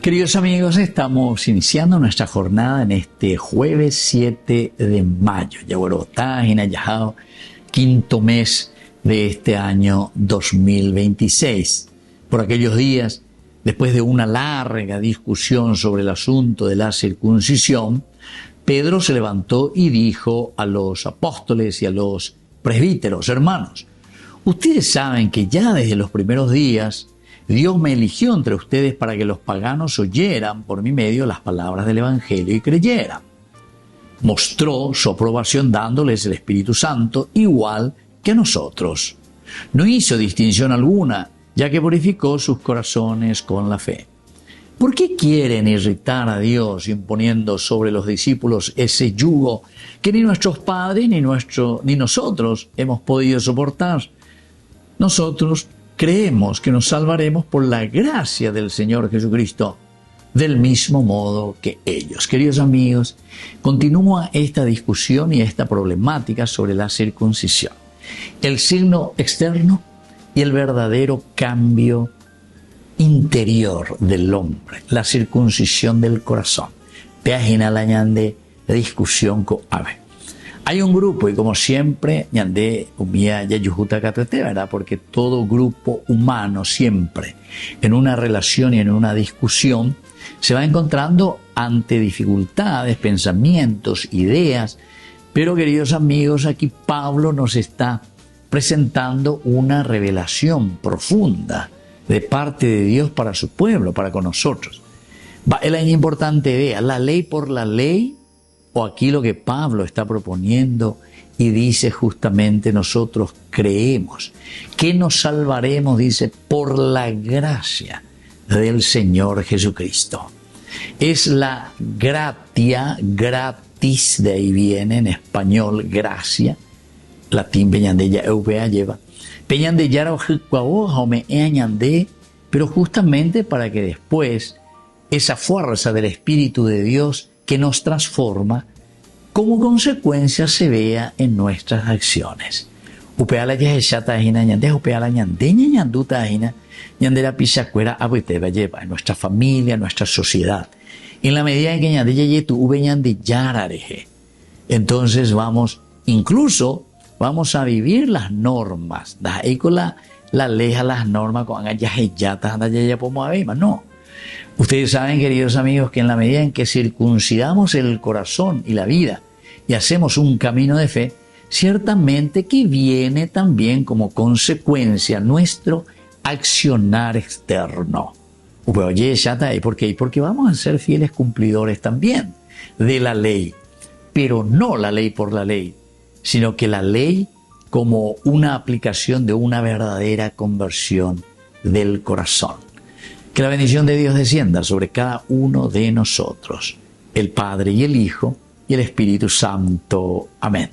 Queridos amigos, estamos iniciando nuestra jornada en este jueves 7 de mayo. Ya quinto mes de este año 2026. Por aquellos días, después de una larga discusión sobre el asunto de la circuncisión, Pedro se levantó y dijo a los apóstoles y a los presbíteros: hermanos, ustedes saben que ya desde los primeros días Dios me eligió entre ustedes para que los paganos oyeran por mi medio las palabras del Evangelio y creyeran. Mostró su aprobación dándoles el Espíritu Santo igual que a nosotros. No hizo distinción alguna, ya que purificó sus corazones con la fe. ¿Por qué quieren irritar a Dios imponiendo sobre los discípulos ese yugo que ni nuestros padres ni nosotros hemos podido soportar? Nosotros creemos que nos salvaremos por la gracia del Señor Jesucristo, del mismo modo que ellos. Queridos amigos, continúa esta discusión y esta problemática sobre la circuncisión, el signo externo y el verdadero cambio interior del hombre, la circuncisión del corazón. Página la ñande discusión con ave. Hay un grupo, y como siempre, ñandé umía yayujuta catete, ¿verdad? Porque todo grupo humano siempre, en una relación y en una discusión, se va encontrando ante dificultades, pensamientos, ideas. Pero, queridos amigos, aquí Pablo nos está presentando una revelación profunda de parte de Dios para su pueblo, para con nosotros. Es la importante idea, la ley por la ley, o aquí lo que Pablo está proponiendo y dice justamente: nosotros creemos que nos salvaremos, dice, por la gracia del Señor Jesucristo. Es la gratia, gratis, de ahí viene en español gracia, latín peñandella europea lleva, peñandella me añandé, pero justamente para que después esa fuerza del Espíritu de Dios que nos transforma, como consecuencia se vea en nuestras acciones. Upeala ya chata hina ñande, upeala ñandeña ñanduta hina, ñandera pisacuera abuteba lleva en nuestra familia, en nuestra sociedad. En la medida en que ñande ye tu ube ñande yarareje. Entonces vamos a vivir las normas. Da ahí con la leja las normas con ya yata anda ya podemos ver, no. Ustedes saben, queridos amigos, que en la medida en que circuncidamos el corazón y la vida y hacemos un camino de fe, ciertamente que viene también como consecuencia nuestro accionar externo. Oye, ¿por qué? Porque vamos a ser fieles cumplidores también de la ley, pero no la ley por la ley, sino que la ley como una aplicación de una verdadera conversión del corazón. Que la bendición de Dios descienda sobre cada uno de nosotros, el Padre y el Hijo y el Espíritu Santo. Amén.